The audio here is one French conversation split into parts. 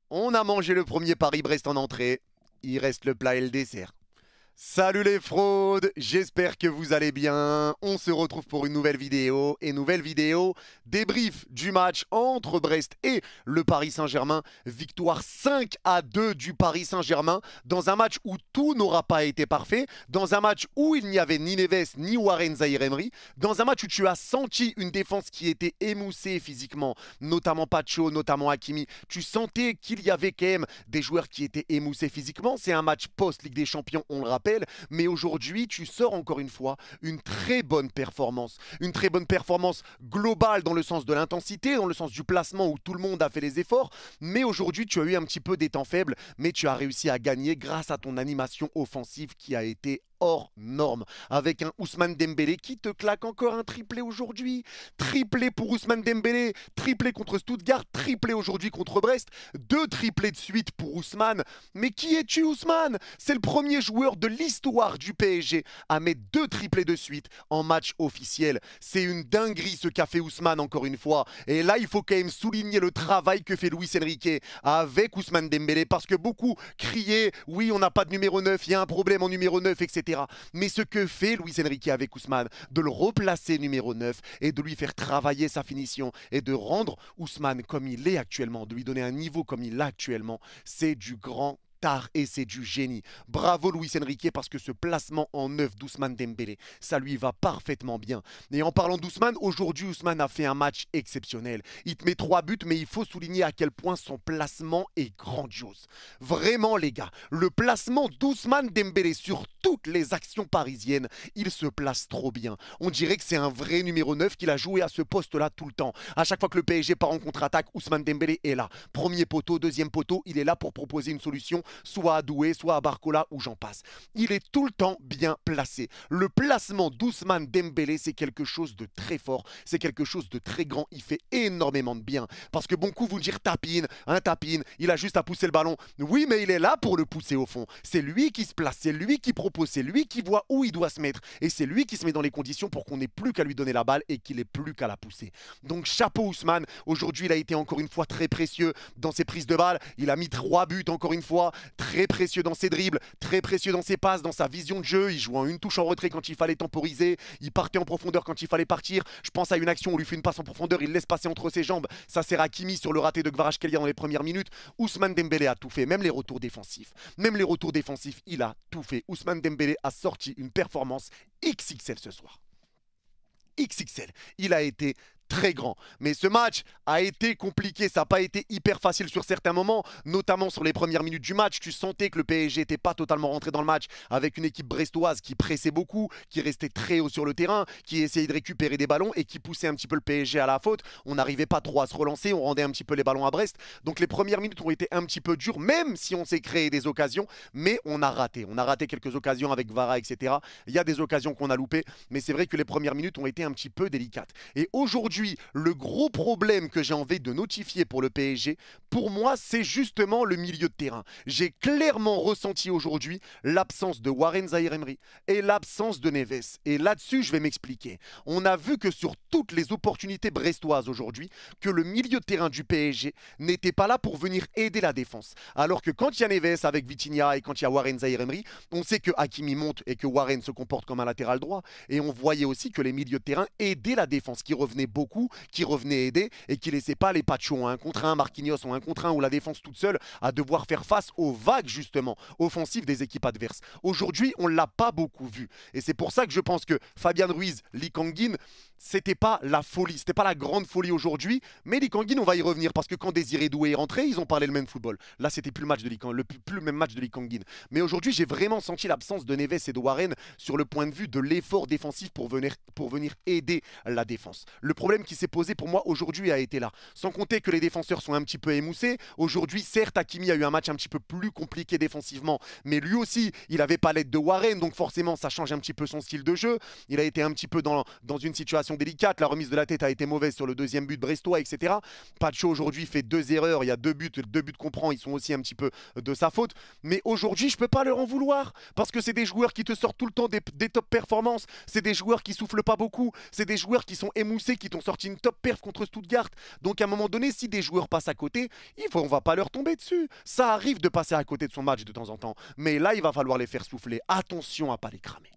On a mangé le premier Paris-Brest en entrée. Il reste le plat et le dessert. Salut les fraudes, j'espère que vous allez bien. On se retrouve pour une nouvelle vidéo. Et nouvelle vidéo, débrief du match entre Brest et le Paris Saint-Germain. Victoire 5-2 du Paris Saint-Germain dans un match où tout n'aura pas été parfait. Dans un match où il n'y avait ni Neves ni Warren Zaïre-Emery. Dans un match où tu as senti une défense qui était émoussée physiquement, notamment Pacho, notamment Hakimi. Tu sentais qu'il y avait quand même des joueurs qui étaient émoussés physiquement. C'est un match post-Ligue des Champions, on le rappelle. Mais aujourd'hui, tu sors encore une fois une très bonne performance. Une très bonne performance globale dans le sens de l'intensité, dans le sens du placement où tout le monde a fait les efforts. Mais aujourd'hui, tu as eu un petit peu des temps faibles, mais tu as réussi à gagner grâce à ton animation offensive qui a été hors norme, avec un Ousmane Dembélé qui te claque encore un triplé aujourd'hui. Triplé pour Ousmane Dembélé, triplé contre Stuttgart, triplé aujourd'hui contre Brest, 2 triplés de suite pour Ousmane. Mais qui es-tu, Ousmane? C'est le premier joueur de l'histoire du PSG à mettre 2 triplés de suite en match officiel. C'est une dinguerie ce qu'a fait Ousmane encore une fois. Et là, il faut quand même souligner le travail que fait Luis Enrique avec Ousmane Dembélé, parce que beaucoup criaient, oui, on n'a pas de numéro 9, il y a un problème en numéro 9, etc. Mais ce que fait Luis Enrique avec Ousmane, de le replacer numéro 9 et de lui faire travailler sa finition et de rendre Ousmane comme il est actuellement, de lui donner un niveau comme il l'a actuellement, c'est du grand tard et c'est du génie. Bravo Luis Enrique, parce que ce placement en neuf d'Ousmane Dembélé, ça lui va parfaitement bien. Et en parlant d'Ousmane, aujourd'hui Ousmane a fait un match exceptionnel. Il te met 3 buts, mais il faut souligner à quel point son placement est grandiose. Vraiment les gars, le placement d'Ousmane Dembélé sur toutes les actions parisiennes, il se place trop bien. On dirait que c'est un vrai numéro 9 qu'il a joué à ce poste-là tout le temps. À chaque fois que le PSG part en contre-attaque, Ousmane Dembélé est là. Premier poteau, deuxième poteau, il est là pour proposer une solution, soit à Doué, soit à Barcola, ou j'en passe. Il est tout le temps bien placé. Le placement d'Ousmane Dembélé, c'est quelque chose de très fort, c'est quelque chose de très grand. Il fait énormément de bien. Parce que bon coup, vous dire tapine, il a juste à pousser le ballon. Oui, mais il est là pour le pousser au fond. C'est lui qui se place, c'est lui qui propose, c'est lui qui voit où il doit se mettre. Et c'est lui qui se met dans les conditions pour qu'on n'ait plus qu'à lui donner la balle et qu'il n'ait plus qu'à la pousser. Donc chapeau Ousmane. Aujourd'hui, il a été encore une fois très précieux dans ses prises de balle. Il a mis 3 buts encore une fois. Très précieux dans ses dribbles, très précieux dans ses passes, dans sa vision de jeu. Il joue en une touche en retrait quand il fallait temporiser. Il partait en profondeur quand il fallait partir. Je pense à une action où on lui fait une passe en profondeur, il laisse passer entre ses jambes. Ça sert Hakimi sur le raté de Kvaratskhelia dans les premières minutes. Ousmane Dembélé a tout fait, même les retours défensifs. Même les retours défensifs, il a tout fait. Ousmane Dembélé a sorti une performance XXL ce soir. XXL. Il a été très grand. Mais ce match a été compliqué, ça n'a pas été hyper facile sur certains moments, notamment sur les premières minutes du match. Tu sentais que le PSG n'était pas totalement rentré dans le match, avec une équipe brestoise qui pressait beaucoup, qui restait très haut sur le terrain, qui essayait de récupérer des ballons et qui poussait un petit peu le PSG à la faute. On n'arrivait pas trop à se relancer, on rendait un petit peu les ballons à Brest. Donc les premières minutes ont été un petit peu dures, même si on s'est créé des occasions, mais on a raté. On a raté quelques occasions avec Vara, etc. Il y a des occasions qu'on a loupées, mais c'est vrai que les premières minutes ont été un petit peu délicates. Et aujourd'hui, le gros problème que j'ai envie de notifier pour le PSG, pour moi, c'est justement le milieu de terrain. J'ai clairement ressenti aujourd'hui l'absence de Warren Zaïre-Emery et l'absence de Neves. Et là-dessus, je vais m'expliquer. On a vu que sur toutes les opportunités brestoises aujourd'hui, que le milieu de terrain du PSG n'était pas là pour venir aider la défense. Alors que quand il y a Neves avec Vitinha et quand il y a Warren Zaïre-Emery, on sait que Hakimi monte et que Warren se comporte comme un latéral droit. Et on voyait aussi que les milieux de terrain aidaient la défense, qui revenait beaucoup, qui revenait aider et qui laissait pas les Pacho en 1 contre 1, Marquinhos en 1 contre 1 ou la défense toute seule à devoir faire face aux vagues justement offensives des équipes adverses. Aujourd'hui, on l'a pas beaucoup vu et c'est pour ça que je pense que Fabian Ruiz, Lee Kang-in, c'était pas la folie, c'était pas la grande folie aujourd'hui, mais Lee Kang-in, on va y revenir parce que quand Désiré Doué est rentré, ils ont parlé le même football. Là, c'était plus le match de Lee Kang-in, plus le même match de Lee Kang-in. Mais aujourd'hui, j'ai vraiment senti l'absence de Neves et de Warren sur le point de vue de l'effort défensif pour venir aider la défense. Le problème qui s'est posé pour moi aujourd'hui a été là. Sans compter que les défenseurs sont un petit peu émoussés. Aujourd'hui, certes, Hakimi a eu un match un petit peu plus compliqué défensivement, mais lui aussi, il n'avait pas l'aide de Warren, donc forcément, ça change un petit peu son style de jeu. Il a été un petit peu dans une situation situation délicate. La remise de la tête a été mauvaise sur le deuxième but brestois, etc. Pacho aujourd'hui fait 2 erreurs. Il y a 2 buts qu'on prend. Ils sont aussi un petit peu de sa faute. Mais aujourd'hui, je ne peux pas leur en vouloir. Parce que c'est des joueurs qui te sortent tout le temps des top performances. C'est des joueurs qui soufflent pas beaucoup. C'est des joueurs qui sont émoussés, qui t'ont sorti une top perf contre Stuttgart. Donc à un moment donné, si des joueurs passent à côté, on va pas leur tomber dessus. Ça arrive de passer à côté de son match de temps en temps. Mais là, il va falloir les faire souffler. Attention à pas les cramer.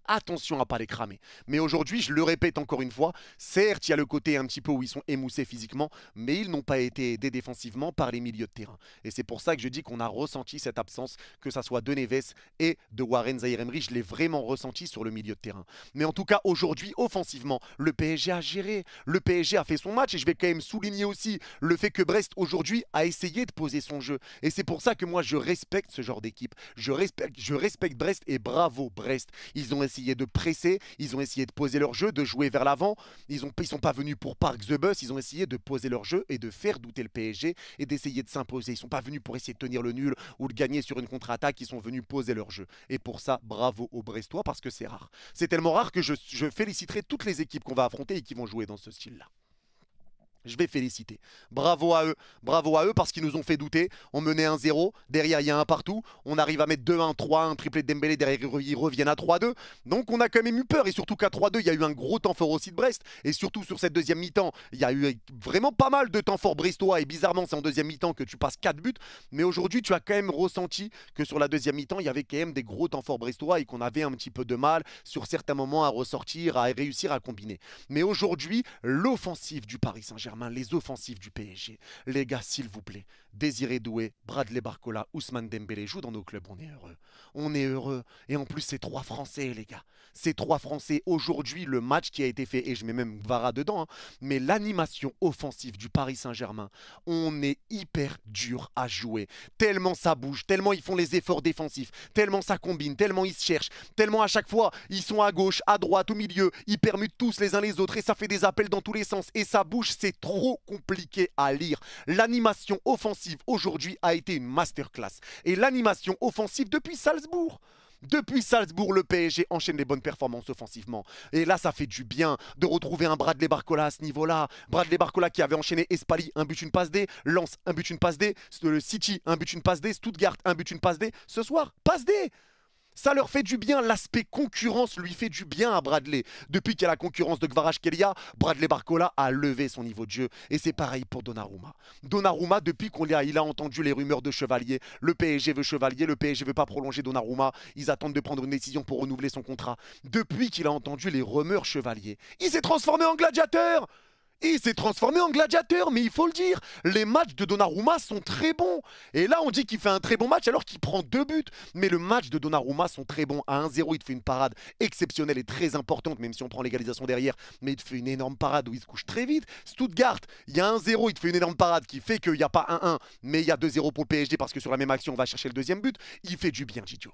Attention à pas les cramer. Mais aujourd'hui, je le répète encore une fois, certes, il y a le côté un petit peu où ils sont émoussés physiquement, mais ils n'ont pas été aidés défensivement par les milieux de terrain. Et c'est pour ça que je dis qu'on a ressenti cette absence, que ça soit de Neves et de Warren Zaïre-Emery. Je l'ai vraiment ressenti sur le milieu de terrain. Mais en tout cas, aujourd'hui, offensivement, le PSG a géré. Le PSG a fait son match et je vais quand même souligner aussi le fait que Brest, aujourd'hui, a essayé de poser son jeu. Et c'est pour ça que moi, je respecte ce genre d'équipe. Je respecte Brest et bravo Brest. Ils ont essayé de presser, ils ont essayé de poser leur jeu, de jouer vers l'avant. Ils sont pas venus pour Park the Bus, ils ont essayé de poser leur jeu et de faire douter le PSG et d'essayer de s'imposer. Ils sont pas venus pour essayer de tenir le nul ou de gagner sur une contre-attaque, ils sont venus poser leur jeu. Et pour ça, bravo aux Brestois parce que c'est rare. C'est tellement rare que je féliciterai toutes les équipes qu'on va affronter et qui vont jouer dans ce style-là. Je vais féliciter. Bravo à eux parce qu'ils nous ont fait douter. On menait 1-0, derrière il y a un partout. On arrive à mettre 2-1, 3-1, triplé de Dembélé, derrière ils reviennent à 3-2. Donc on a quand même eu peur et surtout qu'à 3-2, il y a eu un gros temps fort aussi de Brest. Et surtout sur cette deuxième mi-temps, il y a eu vraiment pas mal de temps fort brestois et bizarrement c'est en deuxième mi-temps que tu passes 4 buts. Mais aujourd'hui, tu as quand même ressenti que sur la deuxième mi-temps, il y avait quand même des gros temps forts brestois et qu'on avait un petit peu de mal sur certains moments à ressortir, à réussir à combiner. Mais aujourd'hui, l'offensive du Paris Saint-Germain, les offensives du PSG. Les gars, s'il vous plaît, Désiré Doué, Bradley Barcola, Ousmane Dembélé jouent dans nos clubs, on est heureux. On est heureux. Et en plus, c'est 3 Français, les gars. C'est 3 Français. Aujourd'hui, le match qui a été fait, et je mets même Vara dedans, hein, mais l'animation offensive du Paris Saint-Germain, on est hyper dur à jouer. Tellement ça bouge, tellement ils font les efforts défensifs, tellement ça combine, tellement ils se cherchent, tellement à chaque fois, ils sont à gauche, à droite, au milieu, ils permutent tous les uns les autres et ça fait des appels dans tous les sens et ça bouge, c'est trop compliqué à lire. L'animation offensive aujourd'hui a été une masterclass. Et l'animation offensive depuis Salzbourg. Depuis Salzbourg, le PSG enchaîne les bonnes performances offensivement. Et là, ça fait du bien de retrouver un Bradley Barcola à ce niveau-là. Bradley Barcola qui avait enchaîné Espali, un but, une passe D. Lens, un but, une passe D. Le City, un but, une passe D. Stuttgart, un but, une passe D. Ce soir, passe D. Ça leur fait du bien, l'aspect concurrence lui fait du bien à Bradley. Depuis qu'il y a la concurrence de Kvaratskhelia, Bradley Barcola a levé son niveau de jeu. Et c'est pareil pour Donnarumma. Donnarumma, depuis qu'il a entendu les rumeurs de Chevalier, le PSG veut Chevalier, le PSG veut pas prolonger Donnarumma, ils attendent de prendre une décision pour renouveler son contrat. Depuis qu'il a entendu les rumeurs Chevalier, il s'est transformé en gladiateur. Il s'est transformé en gladiateur, mais il faut le dire, les matchs de Donnarumma sont très bons. Et là, on dit qu'il fait un très bon match alors qu'il prend 2 buts. Mais le match de Donnarumma sont très bons. À 1-0, il te fait une parade exceptionnelle et très importante, même si on prend l'égalisation derrière. Mais il te fait une énorme parade où il se couche très vite. Stuttgart, il y a 1-0, il te fait une énorme parade qui fait qu'il n'y a pas 1-1, mais il y a 2-0 pour le PSG parce que sur la même action, on va chercher le deuxième but. Il fait du bien, Didio.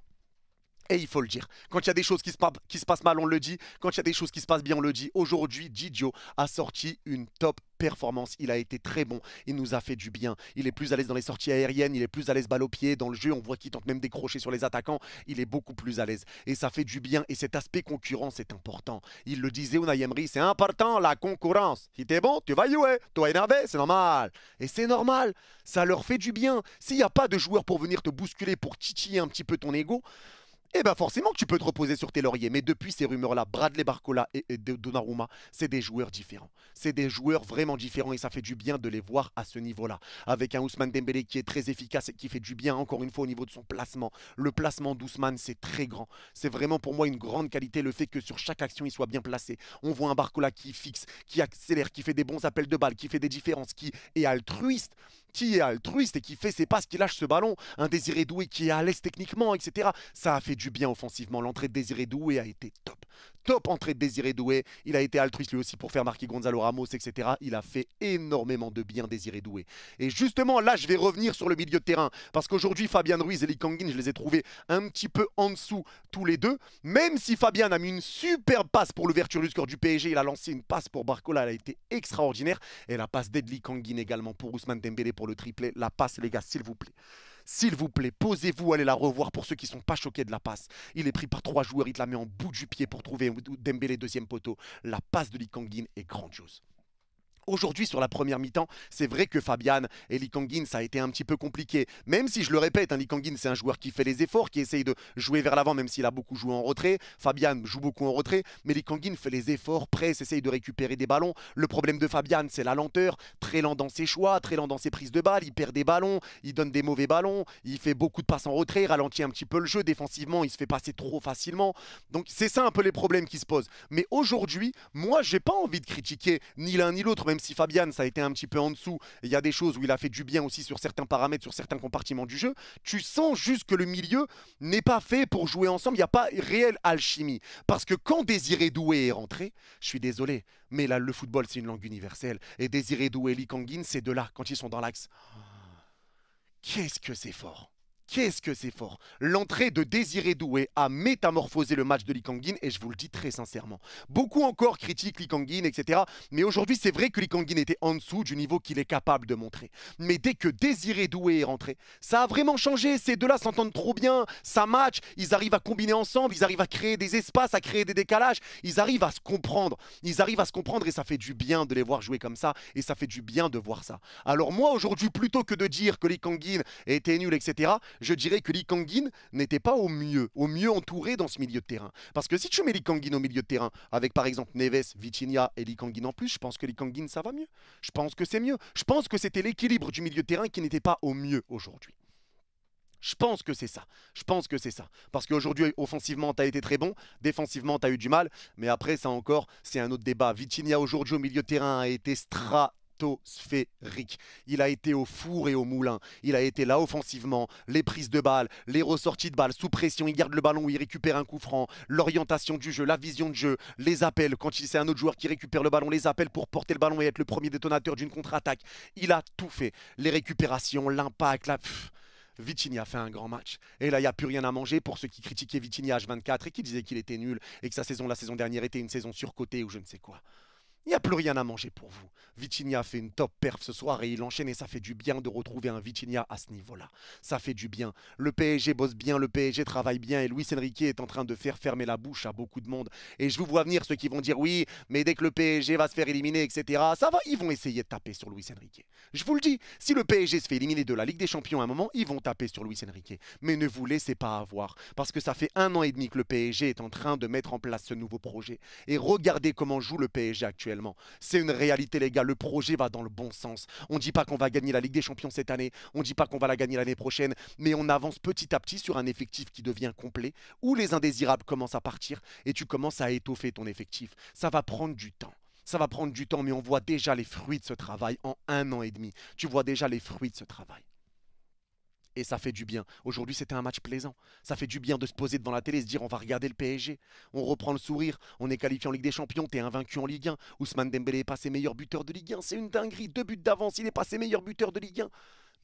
Et il faut le dire. Quand il y a des choses qui se passent mal, on le dit. Quand il y a des choses qui se passent bien, on le dit. Aujourd'hui, Didio a sorti une top performance. Il a été très bon. Il nous a fait du bien. Il est plus à l'aise dans les sorties aériennes. Il est plus à l'aise balle au pied. Dans le jeu, on voit qu'il tente même des crochets sur les attaquants. Il est beaucoup plus à l'aise. Et ça fait du bien. Et cet aspect concurrence est important. Il le disait, Unai Emery, c'est important la concurrence. Si t'es bon, tu vas jouer. Toi énervé, c'est normal. Et c'est normal. Ça leur fait du bien. S'il n'y a pas de joueurs pour venir te bousculer, pour titiller un petit peu ton ego, eh bien forcément que tu peux te reposer sur tes lauriers. Mais depuis ces rumeurs-là, Bradley Barcola et Donnarumma, c'est des joueurs différents. C'est des joueurs vraiment différents et ça fait du bien de les voir à ce niveau-là. Avec un Ousmane Dembélé qui est très efficace et qui fait du bien encore une fois au niveau de son placement. Le placement d'Ousmane, c'est très grand. C'est vraiment pour moi une grande qualité le fait que sur chaque action, il soit bien placé. On voit un Barcola qui fixe, qui accélère, qui fait des bons appels de balles, qui fait des différences, qui est altruiste. Et qui fait ses passes, qui lâche ce ballon. Un Désiré Doué qui est à l'aise techniquement, etc. Ça a fait du bien offensivement. L'entrée de Désiré Doué a été top. Top entrée de Désiré Doué. Il a été altruiste lui aussi pour faire marquer Gonzalo Ramos, etc. Il a fait énormément de bien, Désiré Doué. Et justement, là, je vais revenir sur le milieu de terrain. Parce qu'aujourd'hui, Fabien Ruiz et Lee Kang-in, je les ai trouvés un petit peu en dessous tous les deux. Même si Fabien a mis une superbe passe pour l'ouverture du score du PSG, il a lancé une passe pour Barcola, elle a été extraordinaire. Et la passe d'Lee Kang-in également pour Ousmane Dembélé pour le triplé. La passe, les gars, s'il vous plaît. S'il vous plaît, posez-vous, allez la revoir pour ceux qui ne sont pas choqués de la passe. Il est pris par 3 joueurs, il te la met en bout du pied pour trouver Dembélé deuxième poteau. La passe de Lee Kang-in est grandiose. Aujourd'hui, sur la première mi-temps, c'est vrai que Fabian et Lee Kang-in, ça a été un petit peu compliqué. Même si, je le répète, Lee Kang-in, c'est un joueur qui fait les efforts, qui essaye de jouer vers l'avant, même s'il a beaucoup joué en retrait. Fabian joue beaucoup en retrait, mais Lee Kang-in fait les efforts, presse, essaye de récupérer des ballons. Le problème de Fabian, c'est la lenteur, très lent dans ses choix, très lent dans ses prises de balles. Il perd des ballons, il donne des mauvais ballons, il fait beaucoup de passes en retrait, il ralentit un petit peu le jeu. Défensivement, il se fait passer trop facilement. Donc, c'est ça un peu les problèmes qui se posent. Mais aujourd'hui, moi, j'ai pas envie de critiquer ni l'un ni l'autre, même si Fabian, ça a été un petit peu en dessous. Il y a des choses où il a fait du bien aussi sur certains paramètres, sur certains compartiments du jeu. Tu sens juste que le milieu n'est pas fait pour jouer ensemble. Il n'y a pas réelle alchimie. Parce que quand Désiré Doué est rentré, je suis désolé, mais là, le football, c'est une langue universelle. Et Désiré Doué et Lee Kang-in, c'est de là, quand ils sont dans l'axe. Qu'est-ce que c'est fort! Qu'est-ce que c'est fort! L'entrée de Désiré Doué a métamorphosé le match de Lee Kang-in et je vous le dis très sincèrement. Beaucoup encore critiquent Lee Kang-in, etc. Mais aujourd'hui, c'est vrai que Lee Kang-in était en dessous du niveau qu'il est capable de montrer. Mais dès que Désiré Doué est rentré, ça a vraiment changé. Ces deux-là s'entendent trop bien, ça match, ils arrivent à combiner ensemble, ils arrivent à créer des espaces, à créer des décalages, ils arrivent à se comprendre. Ils arrivent à se comprendre et ça fait du bien de les voir jouer comme ça et ça fait du bien de voir ça. Alors moi, aujourd'hui, plutôt que de dire que Lee Kang-in était nul, etc., je dirais que Lee Kang-in n'était pas au mieux entouré dans ce milieu de terrain. Parce que si tu mets Lee Kang-in au milieu de terrain, avec par exemple Neves, Vitinha et Lee Kang-in en plus, je pense que Lee Kang-in ça va mieux. Je pense que c'est mieux. Je pense que c'était l'équilibre du milieu de terrain qui n'était pas au mieux aujourd'hui. Je pense que c'est ça. Je pense que c'est ça. Parce qu'aujourd'hui, offensivement, tu as été très bon. Défensivement, tu as eu du mal. Mais après, ça encore, c'est un autre débat. Vitinha aujourd'hui au milieu de terrain a été stratosphérique. Il a été au four et au moulin. Il a été là offensivement, les prises de balles, les ressorties de balles, sous pression, il garde le ballon, il récupère un coup franc, l'orientation du jeu, la vision de jeu, les appels, quand c'est un autre joueur qui récupère le ballon, les appels pour porter le ballon et être le premier détonateur d'une contre-attaque. Il a tout fait. Les récupérations, l'impact, Vitinha a fait un grand match. Et là, il n'y a plus rien à manger pour ceux qui critiquaient Vitinha H24 et qui disaient qu'il était nul et que la saison dernière, était une saison surcotée ou je ne sais quoi. Il n'y a plus rien à manger pour vous. Vitinha a fait une top perf ce soir et il enchaîne et ça fait du bien de retrouver un Vitinha à ce niveau-là. Ça fait du bien. Le PSG bosse bien, le PSG travaille bien et Luis Enrique est en train de faire fermer la bouche à beaucoup de monde. Et je vous vois venir ceux qui vont dire oui, mais dès que le PSG va se faire éliminer, etc., ça va, ils vont essayer de taper sur Luis Enrique. Je vous le dis, si le PSG se fait éliminer de la Ligue des Champions à un moment, ils vont taper sur Luis Enrique. Mais ne vous laissez pas avoir, parce que ça fait 1 an et demi que le PSG est en train de mettre en place ce nouveau projet. Et regardez comment joue le PSG actuellement. C'est une réalité les gars, le projet va dans le bon sens. On ne dit pas qu'on va gagner la Ligue des Champions cette année, on ne dit pas qu'on va la gagner l'année prochaine, mais on avance petit à petit sur un effectif qui devient complet, où les indésirables commencent à partir et tu commences à étoffer ton effectif. Ça va prendre du temps. Ça va prendre du temps, mais on voit déjà les fruits de ce travail en 1 an et demi. Tu vois déjà les fruits de ce travail. Et ça fait du bien. Aujourd'hui, c'était un match plaisant. Ça fait du bien de se poser devant la télé et se dire on va regarder le PSG. On reprend le sourire. On est qualifié en Ligue des Champions. T'es invaincu en Ligue 1. Ousmane Dembélé est passé meilleur buteur de Ligue 1. C'est une dinguerie. 2 buts d'avance. Il est passé meilleur buteur de Ligue 1.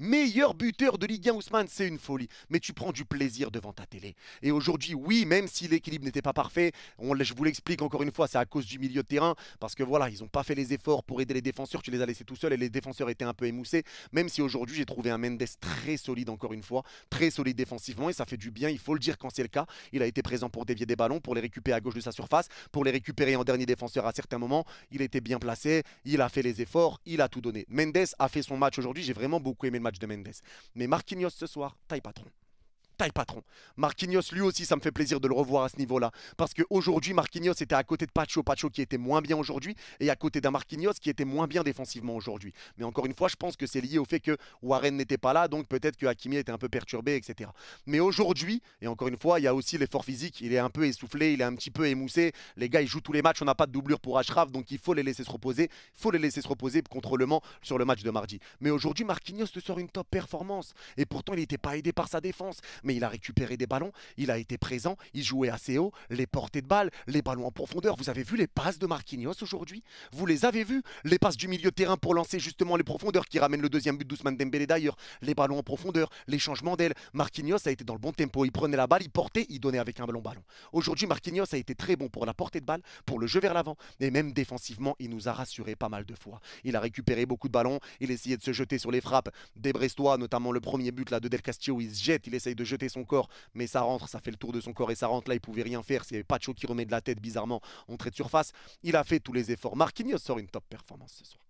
Meilleur buteur de Ligue 1, Ousmane, c'est une folie. Mais tu prends du plaisir devant ta télé. Et aujourd'hui, oui, même si l'équilibre n'était pas parfait, je vous l'explique encore une fois, c'est à cause du milieu de terrain. Parce que voilà, ils n'ont pas fait les efforts pour aider les défenseurs. Tu les as laissés tout seuls et les défenseurs étaient un peu émoussés. Même si aujourd'hui, j'ai trouvé un Mendes très solide, encore une fois. Très solide défensivement et ça fait du bien. Il faut le dire quand c'est le cas. Il a été présent pour dévier des ballons, pour les récupérer à gauche de sa surface, pour les récupérer en dernier défenseur à certains moments. Il était bien placé. Il a fait les efforts. Il a tout donné. Mendes a fait son match aujourd'hui. J'ai vraiment beaucoup aimé le match de Mendes. Mais Marquinhos ce soir, taille patron. Taille patron. Marquinhos, lui aussi, ça me fait plaisir de le revoir à ce niveau-là. Parce qu'aujourd'hui, Marquinhos était à côté de Pacho. Pacho qui était moins bien aujourd'hui. Et à côté d'un Marquinhos qui était moins bien défensivement aujourd'hui. Mais encore une fois, je pense que c'est lié au fait que Warren n'était pas là. Donc peut-être que Hakimi était un peu perturbé, etc. Mais aujourd'hui, et encore une fois, il y a aussi l'effort physique. Il est un peu essoufflé, il est un petit peu émoussé. Les gars, ils jouent tous les matchs. On n'a pas de doublure pour Achraf. Donc il faut les laisser se reposer. Il faut les laisser se reposer contre Le Mans sur le match de mardi. Mais aujourd'hui, Marquinhos te sort une top performance. Et pourtant, il n'était pas aidé par sa défense. mais il a récupéré des ballons, il a été présent, il jouait assez haut, les portées de balles, les ballons en profondeur. Vous avez vu les passes de Marquinhos aujourd'hui? Vous les avez vus? Les passes du milieu de terrain pour lancer justement les profondeurs qui ramènent le deuxième but d'Ousmane Dembélé d'ailleurs. Les ballons en profondeur, les changements d'aile. Marquinhos a été dans le bon tempo, il prenait la balle, il portait, il donnait avec un ballon. Aujourd'hui, Marquinhos a été très bon pour la portée de balle, pour le jeu vers l'avant, et même défensivement, il nous a rassuré pas mal de fois. Il a récupéré beaucoup de ballons, il essayait de se jeter sur les frappes des Brestois, notamment le premier but là de Del Castillo où il se jette, il essaye de jeter son corps, mais ça rentre, ça fait le tour de son corps et ça rentre. Là, il pouvait rien faire, c'est Pacho qui remet de la tête bizarrement, entrée de surface. Il a fait tous les efforts. Marquinhos sort une top performance ce soir.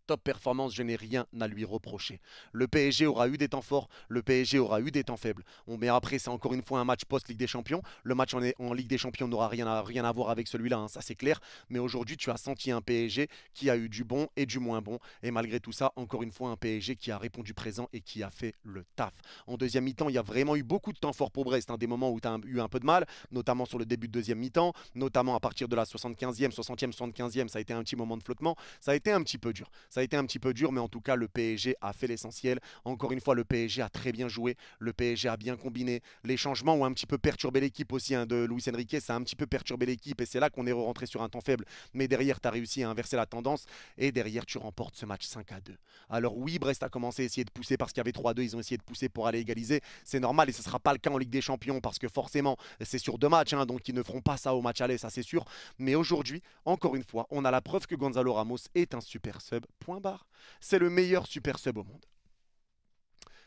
Top performance, je n'ai rien à lui reprocher. Le PSG aura eu des temps forts, le PSG aura eu des temps faibles. Mais après, c'est encore une fois un match post-Ligue des Champions. Le match en Ligue des Champions n'aura rien à voir avec celui-là, hein, ça c'est clair. Mais aujourd'hui, tu as senti un PSG qui a eu du bon et du moins bon. Et malgré tout ça, encore une fois, un PSG qui a répondu présent et qui a fait le taf. En deuxième mi-temps, il y a vraiment eu beaucoup de temps fort pour Brest. Hein, des moments où tu as eu un peu de mal, notamment sur le début de deuxième mi-temps, notamment à partir de la 75e, 60e, 75e, ça a été un petit moment de flottement. Ça a été un petit peu dur. Ça a été un petit peu dur, mais en tout cas, le PSG a fait l'essentiel. Encore une fois, le PSG a très bien joué. Le PSG a bien combiné. Les changements ont un petit peu perturbé l'équipe aussi hein, de Luis Enrique. Ça a un petit peu perturbé l'équipe et c'est là qu'on est rentré sur un temps faible. Mais derrière, tu as réussi à inverser la tendance et derrière, tu remportes ce match 5-2. Alors oui, Brest a commencé à essayer de pousser parce qu'il y avait 3-2. Ils ont essayé de pousser pour aller égaliser. C'est normal et ce ne sera pas le cas en Ligue des Champions parce que forcément, c'est sur 2 matchs. Hein, donc, ils ne feront pas ça au match aller, ça c'est sûr. Mais aujourd'hui, encore une fois, on a la preuve que Gonzalo Ramos est un super sub. Point barre. C'est le meilleur super sub au monde.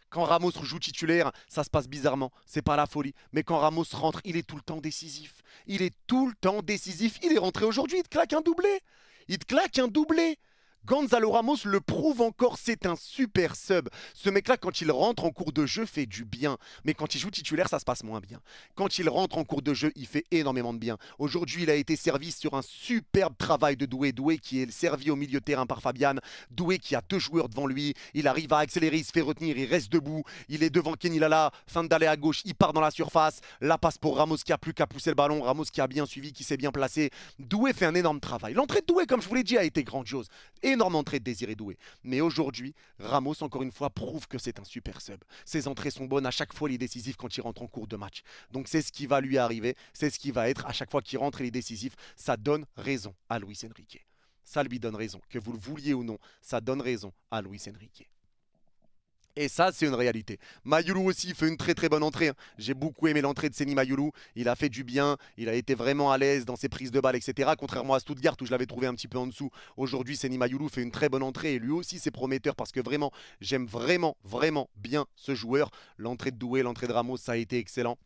Quand Ramos joue titulaire, ça se passe bizarrement. C'est pas la folie. Mais quand Ramos rentre, il est tout le temps décisif. Il est tout le temps décisif. Il est rentré aujourd'hui, il te claque un doublé. Il te claque un doublé. Gonzalo Ramos le prouve encore, c'est un super sub. Ce mec-là, quand il rentre en cours de jeu, fait du bien. Mais quand il joue titulaire, ça se passe moins bien. Quand il rentre en cours de jeu, il fait énormément de bien. Aujourd'hui, il a été servi sur un superbe travail de Doué. Doué qui est servi au milieu de terrain par Fabian. Doué qui a 2 joueurs devant lui. Il arrive à accélérer, il se fait retenir, il reste debout. Il est devant Kenny Lala, fin d'aller à gauche, il part dans la surface. La passe pour Ramos qui a plus qu'à pousser le ballon. Ramos qui a bien suivi, qui s'est bien placé. Doué fait un énorme travail. L'entrée de Doué, comme je vous l'ai dit, a été grandiose. Énorme entrée de Désiré Doué. Mais aujourd'hui, Ramos, encore une fois, prouve que c'est un super sub. Ses entrées sont bonnes. À chaque fois, il est décisif quand il rentre en cours de match. Donc, c'est ce qui va lui arriver. C'est ce qui va être. À chaque fois qu'il rentre, il est décisif. Ça donne raison à Luis Enrique. Ça lui donne raison. Que vous le vouliez ou non, ça donne raison à Luis Enrique. Et ça, c'est une réalité. Mayulu aussi fait une très très bonne entrée. Hein. J'ai beaucoup aimé l'entrée de Seny Mayulu. Il a fait du bien. Il a été vraiment à l'aise dans ses prises de balles, etc. Contrairement à Stuttgart où je l'avais trouvé un petit peu en dessous. Aujourd'hui, Seny Mayulu fait une très bonne entrée. Et lui aussi, c'est prometteur parce que vraiment, j'aime vraiment bien ce joueur. L'entrée de Doué, l'entrée de Ramos, ça a été excellent.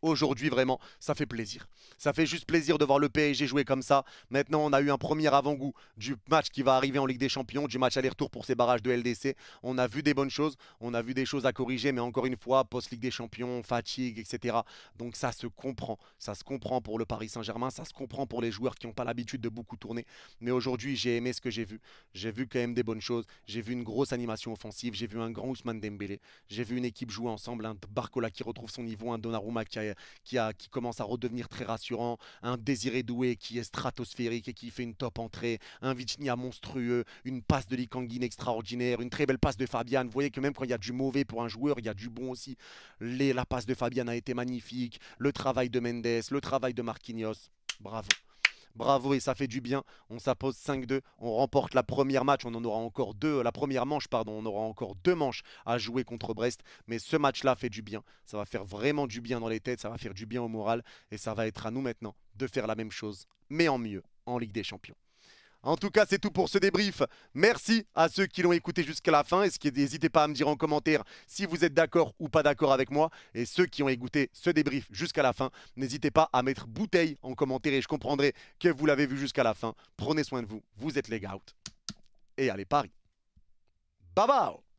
Aujourd'hui, vraiment, ça fait plaisir. Ça fait juste plaisir de voir le PSG jouer comme ça. Maintenant, on a eu un premier avant-goût du match qui va arriver en Ligue des Champions, du match aller-retour pour ces barrages de LDC. On a vu des bonnes choses, on a vu des choses à corriger, mais encore une fois, post-Ligue des Champions, fatigue, etc. Donc ça se comprend. Ça se comprend pour le Paris Saint-Germain, ça se comprend pour les joueurs qui n'ont pas l'habitude de beaucoup tourner. Mais aujourd'hui, j'ai aimé ce que j'ai vu. J'ai vu quand même des bonnes choses. J'ai vu une grosse animation offensive. J'ai vu un grand Ousmane Dembélé. J'ai vu une équipe jouer ensemble. Un Barcola qui retrouve son niveau, un Donnarumma qui commence à redevenir très rassurant, un Désiré Doué qui est stratosphérique et qui fait une top entrée, un Vitinha monstrueux, une passe de Likanguine extraordinaire, une très belle passe de Fabian. Vous voyez que même quand il y a du mauvais pour un joueur, il y a du bon aussi. La passe de Fabian a été magnifique, le travail de Mendes, le travail de Marquinhos, bravo. Bravo et ça fait du bien. On s'impose 5-2. On remporte la première match. On en aura encore deux. La première manche, pardon. On aura encore 2 manches à jouer contre Brest. Mais ce match-là fait du bien. Ça va faire vraiment du bien dans les têtes. Ça va faire du bien au moral. Et ça va être à nous maintenant de faire la même chose, mais en mieux, en Ligue des Champions. En tout cas, c'est tout pour ce débrief. Merci à ceux qui l'ont écouté jusqu'à la fin. N'hésitez pas à me dire en commentaire si vous êtes d'accord ou pas d'accord avec moi. Et ceux qui ont écouté ce débrief jusqu'à la fin, n'hésitez pas à mettre bouteille en commentaire et je comprendrai que vous l'avez vu jusqu'à la fin. Prenez soin de vous. Vous êtes les gouts. Et allez Paris. Bye bye.